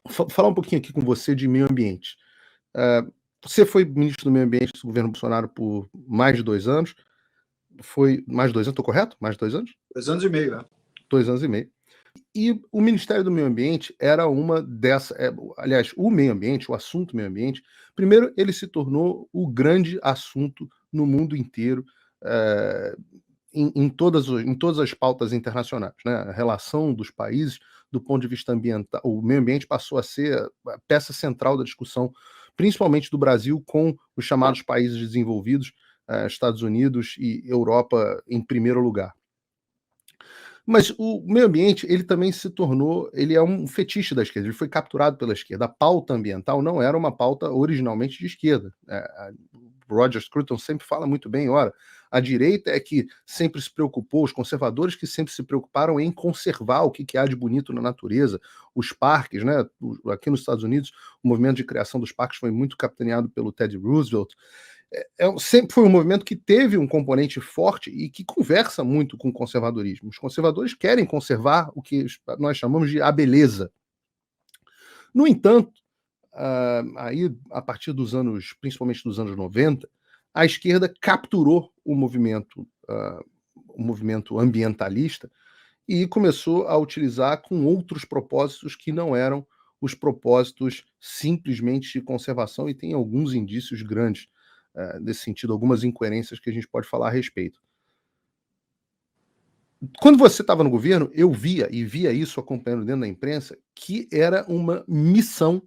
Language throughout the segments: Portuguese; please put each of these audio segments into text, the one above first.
falar um pouquinho aqui com você de meio ambiente. Você foi ministro do meio ambiente do governo Bolsonaro por mais de 2 anos. Foi mais de 2 anos, estou correto? Mais de 2 anos? 2 anos e meio, né? 2 anos e meio. E o Ministério do Meio Ambiente era uma dessas. Aliás, o meio ambiente, o assunto meio ambiente, primeiro, ele se tornou o grande assunto no mundo inteiro, em todas as pautas internacionais, né? A relação dos países do ponto de vista ambiental, o meio ambiente passou a ser a peça central da discussão, principalmente do Brasil com os chamados países desenvolvidos, Estados Unidos e Europa em primeiro lugar. Mas o meio ambiente, ele também se tornou, ele é um fetiche da esquerda, ele foi capturado pela esquerda. A pauta ambiental não era uma pauta originalmente de esquerda. Roger Scruton sempre fala muito bem, ora, a direita é que sempre se preocupou, os conservadores que sempre se preocuparam em conservar o que há de bonito na natureza, os parques, né? Aqui nos Estados Unidos, o movimento de criação dos parques foi muito capitaneado pelo Teddy Roosevelt. Sempre foi um movimento que teve um componente forte e que conversa muito com o conservadorismo. Os conservadores querem conservar o que nós chamamos de a beleza. No entanto, aí, a partir dos anos, principalmente dos anos 90, a esquerda capturou o movimento ambientalista e começou a utilizar com outros propósitos que não eram os propósitos simplesmente de conservação, e tem alguns indícios grandes nesse sentido, algumas incoerências que a gente pode falar a respeito. Quando você estava no governo, eu via isso acompanhando dentro da imprensa, que era uma missão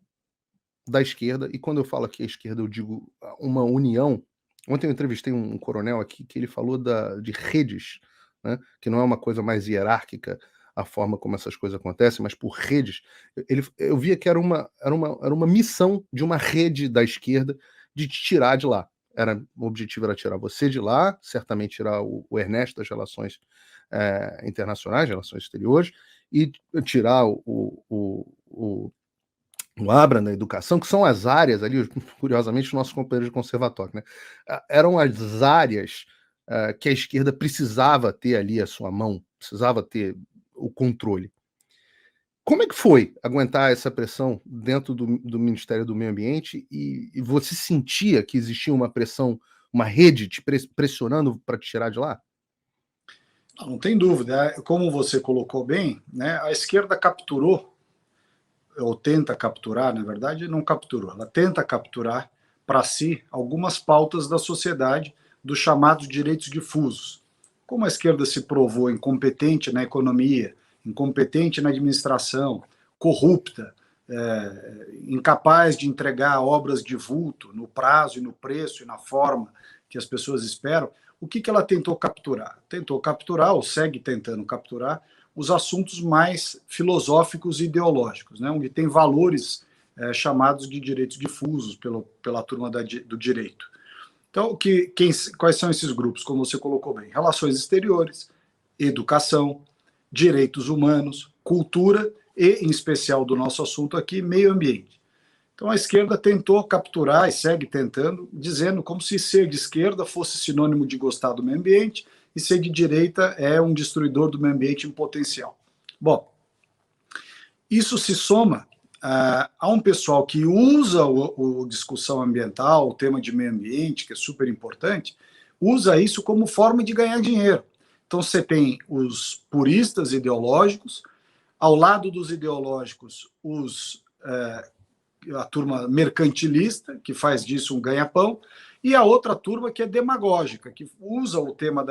da esquerda, e quando eu falo aqui a esquerda, eu digo uma união. Ontem eu entrevistei um coronel aqui que ele falou de redes, né, que não é uma coisa mais hierárquica a forma como essas coisas acontecem, mas por redes. Eu via que era uma missão de uma rede da esquerda de te tirar de lá. O objetivo era tirar você de lá, certamente tirar o Ernesto das relações internacionais, relações exteriores, e tirar o Abra na educação, que são as áreas ali, curiosamente, os nossos companheiros de conservatório, né? Eram as áreas que a esquerda precisava ter ali a sua mão, precisava ter o controle. Como é que foi aguentar essa pressão dentro do Ministério do Meio Ambiente e você sentia que existia uma pressão, uma rede te pressionando para te tirar de lá? Não tem dúvida. Como você colocou bem, né, a esquerda capturou, ou tenta capturar, na verdade, não capturou, ela tenta capturar para si algumas pautas da sociedade dos chamados direitos difusos. Como a esquerda se provou incompetente na economia, incompetente na administração, corrupta, incapaz de entregar obras de vulto no prazo e no preço e na forma que as pessoas esperam, o que ela tentou capturar? Tentou capturar, ou segue tentando capturar, os assuntos mais filosóficos e ideológicos, né, onde tem valores chamados de direitos difusos pela turma do direito. Então, quais são esses grupos, como você colocou bem? Relações exteriores, educação, direitos humanos, cultura e, em especial do nosso assunto aqui, meio ambiente. Então, a esquerda tentou capturar e segue tentando, dizendo como se ser de esquerda fosse sinônimo de gostar do meio ambiente e ser de direita é um destruidor do meio ambiente em potencial. Bom, isso se soma a um pessoal que usa o discussão ambiental, o tema de meio ambiente, que é super importante, usa isso como forma de ganhar dinheiro. Então você tem os puristas ideológicos, ao lado dos ideológicos, a turma mercantilista, que faz disso um ganha-pão, e a outra turma que é demagógica, que usa o tema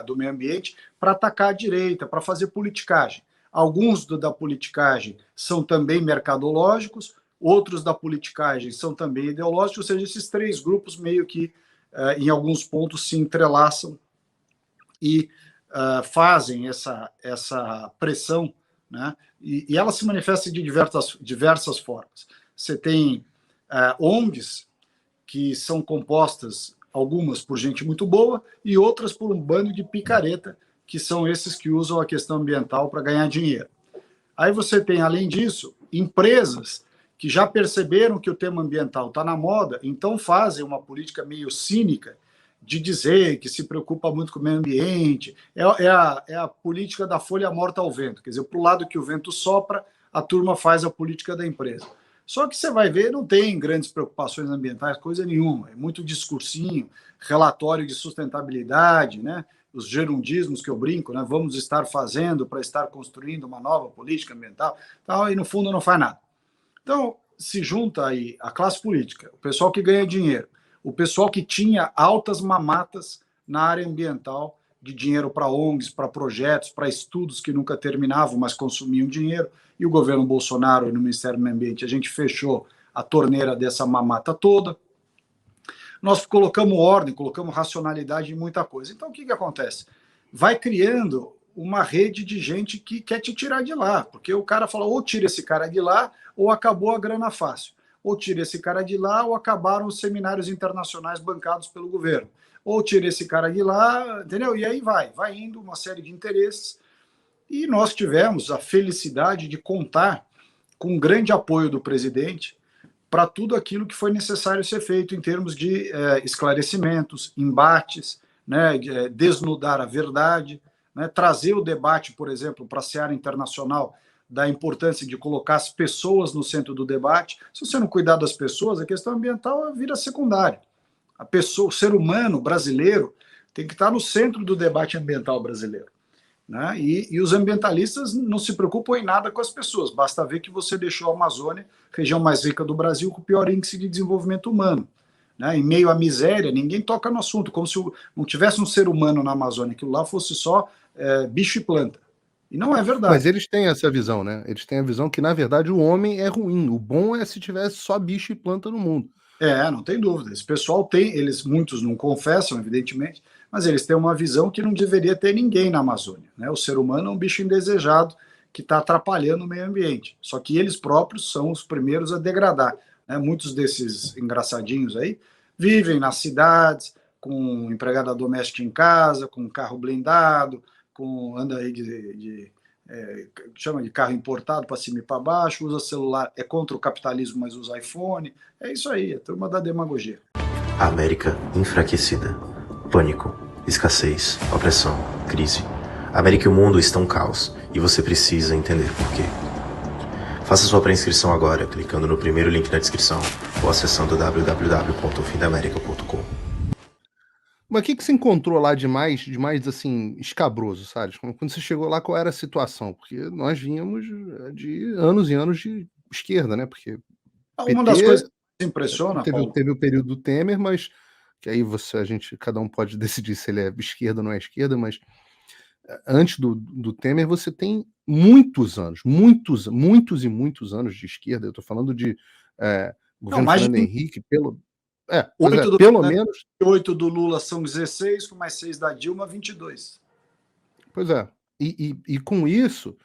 do meio ambiente para atacar a direita, para fazer politicagem. Alguns da politicagem são também mercadológicos, outros da politicagem são também ideológicos, ou seja, esses três grupos meio que, em alguns pontos, se entrelaçam e fazem essa pressão, né? E ela se manifesta de diversas formas. Você tem ONGs que são compostas, algumas por gente muito boa e outras por um bando de picareta, que são esses que usam a questão ambiental para ganhar dinheiro. Aí você tem, além disso, empresas que já perceberam que o tema ambiental está na moda, então fazem uma política meio cínica de dizer que se preocupa muito com o meio ambiente. É a política da folha morta ao vento. Quer dizer, para o lado que o vento sopra, a turma faz a política da empresa. Só que você vai ver, não tem grandes preocupações ambientais, coisa nenhuma. É muito discursinho, relatório de sustentabilidade, né? Os gerundismos que eu brinco, né? Vamos estar fazendo para estar construindo uma nova política ambiental, tal, e no fundo não faz nada. Então, se junta aí a classe política, o pessoal que ganha dinheiro, o pessoal que tinha altas mamatas na área ambiental, de dinheiro para ONGs, para projetos, para estudos que nunca terminavam, mas consumiam dinheiro, e o governo Bolsonaro, no Ministério do Meio Ambiente, a gente fechou a torneira dessa mamata toda. Nós colocamos ordem, colocamos racionalidade em muita coisa. Então, o que acontece? Vai criando uma rede de gente que quer te tirar de lá, porque o cara fala, ou tira esse cara de lá, ou acabou a grana fácil. Ou tira esse cara de lá, ou acabaram os seminários internacionais bancados pelo governo. Ou tira esse cara de lá, entendeu? E aí vai indo uma série de interesses. E nós tivemos a felicidade de contar com um grande apoio do presidente para tudo aquilo que foi necessário ser feito em termos de esclarecimentos, embates, né, desnudar a verdade, né, trazer o debate, por exemplo, para a seara internacional, da importância de colocar as pessoas no centro do debate. Se você não cuidar das pessoas, a questão ambiental vira secundária. A pessoa, o ser humano brasileiro tem que estar no centro do debate ambiental brasileiro. Né? E os ambientalistas não se preocupam em nada com as pessoas. Basta ver que você deixou a Amazônia, região mais rica do Brasil, com o pior índice de desenvolvimento humano. Né? Em meio à miséria, ninguém toca no assunto, como se não tivesse um ser humano na Amazônia, aquilo lá fosse só bicho e planta. E não é verdade. Mas eles têm essa visão, né? Eles têm a visão que, na verdade, o homem é ruim. O bom é se tivesse só bicho e planta no mundo. Não tem dúvida. Esse pessoal tem, muitos não confessam, evidentemente, mas eles têm uma visão que não deveria ter ninguém na Amazônia. Né? O ser humano é um bicho indesejado que está atrapalhando o meio ambiente. Só que eles próprios são os primeiros a degradar. Né? Muitos desses engraçadinhos aí vivem nas cidades, com empregada doméstica em casa, com carro blindado, anda aí chama de carro importado para cima e para baixo, usa celular, é contra o capitalismo, mas usa iPhone. É isso aí, a turma da demagogia. A América enfraquecida. Pânico, escassez, opressão, crise. A América e o mundo estão um caos e você precisa entender por quê. Faça sua pré-inscrição agora, clicando no primeiro link na descrição ou acessando www.ofimdaamerica.com. Mas o que você encontrou lá de mais assim, escabroso, sabe? Quando você chegou lá, qual era a situação? Porque nós vínhamos de anos e anos de esquerda, né? Porque uma das coisas que impressiona, Paulo, teve o período do Temer, mas que aí cada um pode decidir se ele é esquerda ou não é esquerda, mas antes do Temer você tem muitos anos de esquerda. Eu estou falando de governo Fernando Henrique, pelo menos 8 do Lula são 16, com mais 6 da Dilma, 22. Pois é. E com isso,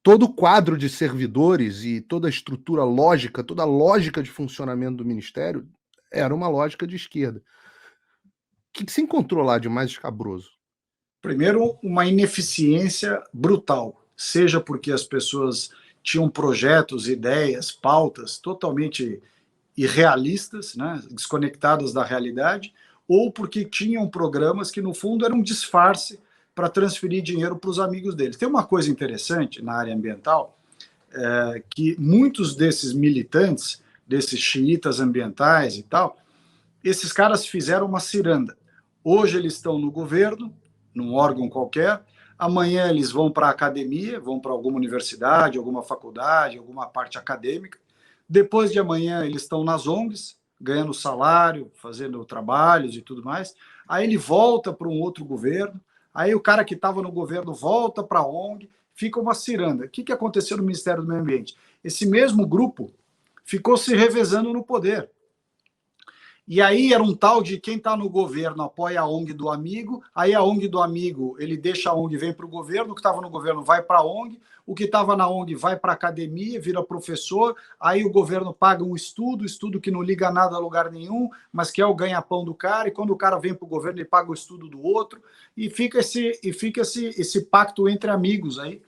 todo o quadro de servidores e toda a estrutura lógica, toda a lógica de funcionamento do Ministério era uma lógica de esquerda. O que se encontrou lá de mais escabroso? Primeiro, uma ineficiência brutal, seja porque as pessoas tinham projetos, ideias, pautas totalmente irrealistas, né, desconectadas da realidade, ou porque tinham programas que, no fundo, eram um disfarce para transferir dinheiro para os amigos deles. Tem uma coisa interessante na área ambiental, que muitos desses militantes, desses xiitas ambientais e tal, esses caras fizeram uma ciranda. Hoje eles estão no governo, num órgão qualquer, amanhã eles vão para a academia, vão para alguma universidade, alguma faculdade, alguma parte acadêmica. Depois de amanhã, eles estão nas ONGs, ganhando salário, fazendo trabalhos e tudo mais. Aí ele volta para um outro governo. Aí o cara que estava no governo volta para a ONG, fica uma ciranda. O que aconteceu no Ministério do Meio Ambiente? Esse mesmo grupo ficou se revezando no poder. E aí era um tal de quem está no governo apoia a ONG do amigo, aí a ONG do amigo, ele deixa a ONG, vem para o governo, o que estava no governo vai para a ONG, o que estava na ONG vai para a academia, vira professor, aí o governo paga um estudo que não liga nada a lugar nenhum, mas que é o ganha-pão do cara, e quando o cara vem para o governo, ele paga o estudo do outro, e fica esse pacto entre amigos aí,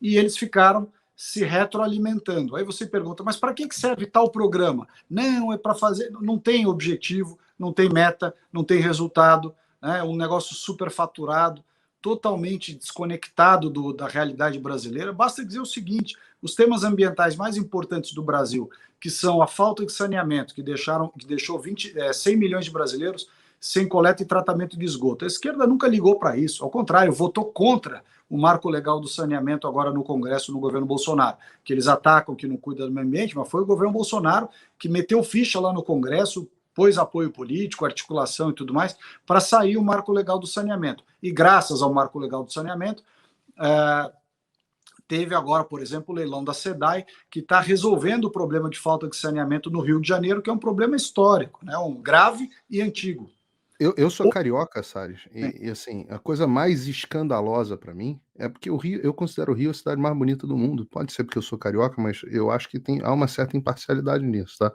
e eles ficaram se retroalimentando. Aí você pergunta, mas para que serve tal programa? Não, é para fazer, não tem objetivo, não tem meta, não tem resultado, né? Um negócio superfaturado. totalmente desconectado da realidade brasileira. Basta dizer o seguinte: os temas ambientais mais importantes do Brasil, que são a falta de saneamento, que deixou 100 milhões de brasileiros sem coleta e tratamento de esgoto. A esquerda nunca ligou para isso, ao contrário, votou contra o marco legal do saneamento agora no Congresso, no governo Bolsonaro, que eles atacam que não cuida do meio ambiente, mas foi o governo Bolsonaro que meteu ficha lá no Congresso, pôs apoio político, articulação e tudo mais, para sair o marco legal do saneamento. E graças ao marco legal do saneamento, teve agora, por exemplo, o leilão da SEDAI, que está resolvendo o problema de falta de saneamento no Rio de Janeiro, que é um problema histórico, né? Um grave e antigo. Eu sou carioca, Salles, e assim, a coisa mais escandalosa para mim é porque o Rio, eu considero o Rio a cidade mais bonita do mundo. Pode ser porque eu sou carioca, mas eu acho que há uma certa imparcialidade nisso, tá?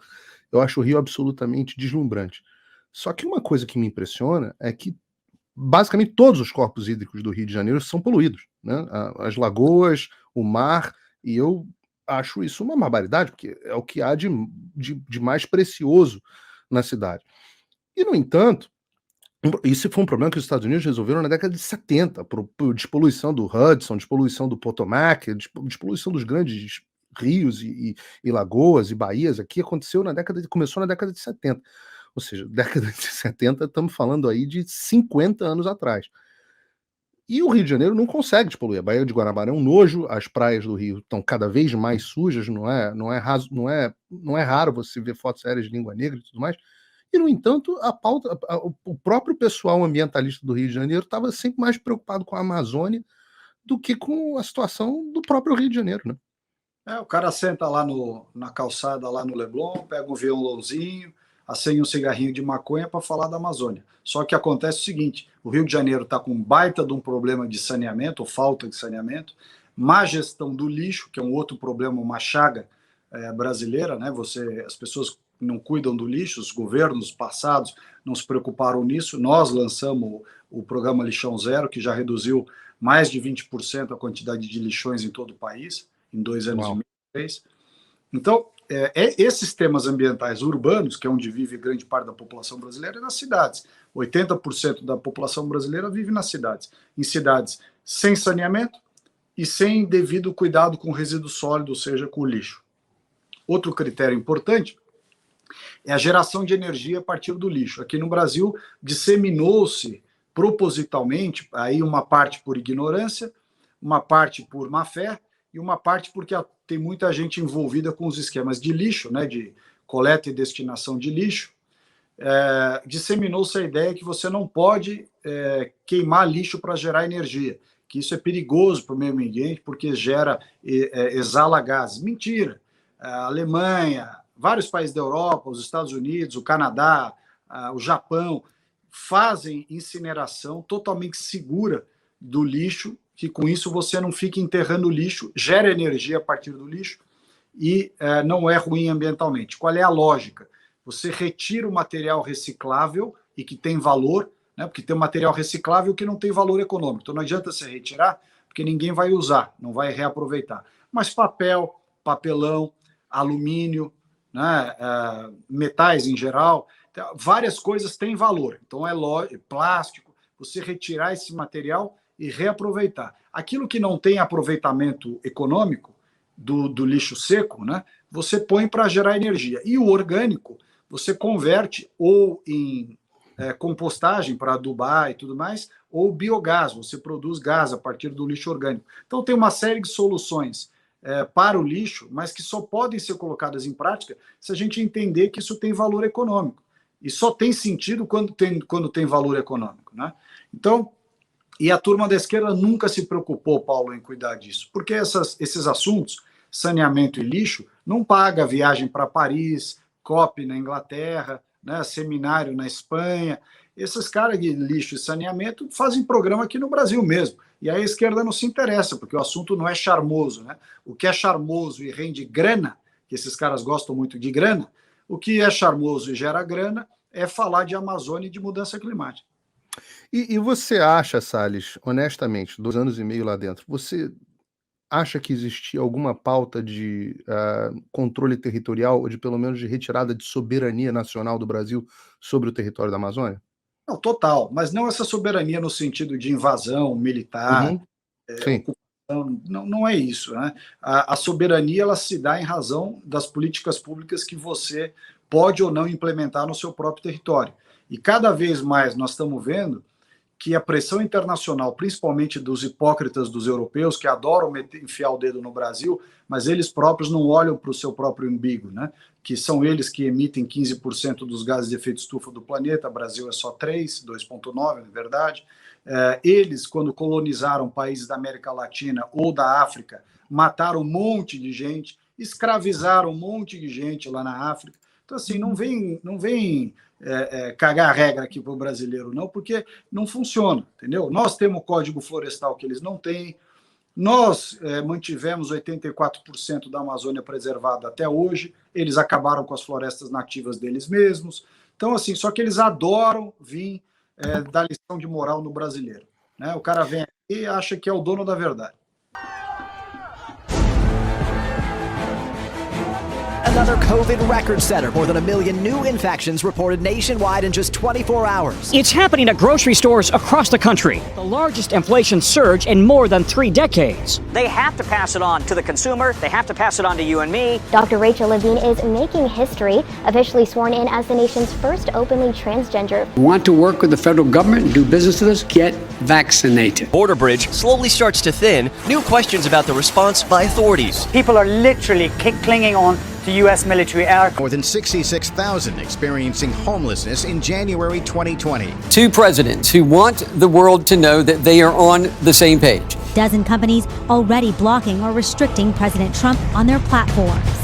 Eu acho o Rio absolutamente deslumbrante. Só que uma coisa que me impressiona é que basicamente todos os corpos hídricos do Rio de Janeiro são poluídos, né? As lagoas, o mar, e eu acho isso uma barbaridade, porque é o que há de mais precioso na cidade. E, no entanto, isso foi um problema que os Estados Unidos resolveram na década de 70, por despoluição do Hudson, despoluição do Potomac, despoluição dos grandes rios e lagoas e baías. Aqui começou na década de 70. Ou seja, década de 70, estamos falando aí de 50 anos atrás. E o Rio de Janeiro não consegue despoluir. A Baía de Guanabara é um nojo, as praias do Rio estão cada vez mais sujas, não é raro você ver fotos aéreas de língua negra e tudo mais. E, no entanto, o próprio pessoal ambientalista do Rio de Janeiro estava sempre mais preocupado com a Amazônia do que com a situação do próprio Rio de Janeiro, né? O cara senta lá na calçada, lá no Leblon, pega um violãozinho, acende um cigarrinho de maconha para falar da Amazônia. Só que acontece o seguinte: o Rio de Janeiro está com um baita de um problema de saneamento, ou falta de saneamento, má gestão do lixo, que é um outro problema, uma chaga brasileira, né? As pessoas não cuidam do lixo, os governos passados não se preocuparam nisso. Nós lançamos o programa Lixão Zero, que já reduziu mais de 20% a quantidade de lixões em todo o país, em 2 anos e meio, 3. Então, esses temas ambientais urbanos, que é onde vive grande parte da população brasileira, é nas cidades. 80% da população brasileira vive nas cidades. Em cidades sem saneamento e sem devido cuidado com resíduo sólido, ou seja, com o lixo. Outro critério importante é a geração de energia a partir do lixo. Aqui no Brasil, disseminou-se propositalmente, aí uma parte por ignorância, uma parte por má fé e uma parte porque tem muita gente envolvida com os esquemas de lixo, né, de coleta e destinação de lixo. Disseminou-se a ideia que você não pode queimar lixo para gerar energia, que isso é perigoso para o meio ambiente porque exala gases. Mentira! A Alemanha, vários países da Europa, os Estados Unidos, o Canadá, o Japão, fazem incineração totalmente segura do lixo, que com isso você não fica enterrando o lixo, gera energia a partir do lixo e não é ruim ambientalmente. Qual é a lógica? Você retira o material reciclável e que tem valor, né? Porque tem um material reciclável que não tem valor econômico. Então não adianta você retirar, porque ninguém vai usar, não vai reaproveitar. Mas papel, papelão, alumínio, né, metais em geral, várias coisas têm valor. Então plástico, você retirar esse material e reaproveitar. Aquilo que não tem aproveitamento econômico do lixo seco, né, você põe para gerar energia. E o orgânico, você converte ou em compostagem para adubar e tudo mais, ou biogás, você produz gás a partir do lixo orgânico. Então tem uma série de soluções para o lixo, mas que só podem ser colocadas em prática se a gente entender que isso tem valor econômico. E só tem sentido quando tem valor econômico, né? Então, e a turma da esquerda nunca se preocupou, Paulo, em cuidar disso, porque esses assuntos, saneamento e lixo, não paga viagem para Paris, COP na Inglaterra, né, seminário na Espanha. Esses caras de lixo e saneamento fazem programa aqui no Brasil mesmo. E aí a esquerda não se interessa, porque o assunto não é charmoso, né? O que é charmoso e rende grana, que esses caras gostam muito de grana, o que é charmoso e gera grana é falar de Amazônia e de mudança climática. E você acha, Salles, honestamente, 2 anos e meio lá dentro, você acha que existia alguma pauta de controle territorial, ou de pelo menos de retirada de soberania nacional do Brasil sobre o território da Amazônia? Não, total, mas não essa soberania no sentido de invasão militar, ocupação, não é isso, né? A soberania, ela se dá em razão das políticas públicas que você pode ou não implementar no seu próprio território. E cada vez mais nós estamos vendo que a pressão internacional, principalmente dos hipócritas dos europeus, que adoram enfiar o dedo no Brasil, mas eles próprios não olham para o seu próprio umbigo, né? Que são eles que emitem 15% dos gases de efeito estufa do planeta, o Brasil é só 2,9%, na verdade. Eles, quando colonizaram países da América Latina ou da África, mataram um monte de gente, escravizaram um monte de gente lá na África. Então, assim, não vem cagar a regra aqui para o brasileiro, não, porque não funciona, entendeu? Nós temos o Código Florestal que eles não têm, nós mantivemos 84% da Amazônia preservada até hoje, eles acabaram com as florestas nativas deles mesmos. Então, assim, só que eles adoram vir dar lição de moral no brasileiro, né? O cara vem aqui e acha que é o dono da verdade. Another COVID record setter. More than 1 million new infections reported nationwide in just 24 hours. It's happening at grocery stores across the country. The largest inflation surge in more than 3 decades. They have to pass it on to the consumer. They have to pass it on to you and me. Dr. Rachel Levine is making history, officially sworn in as the nation's first openly transgender. Want to work with the federal government and do business with us? Get vaccinated. Border bridge slowly starts to thin. New questions about the response by authorities. People are literally clinging on to U.S. military air. More than 66,000 experiencing homelessness in January 2020. 2 presidents who want the world to know that they are on the same page. Dozen companies already blocking or restricting President Trump on their platforms.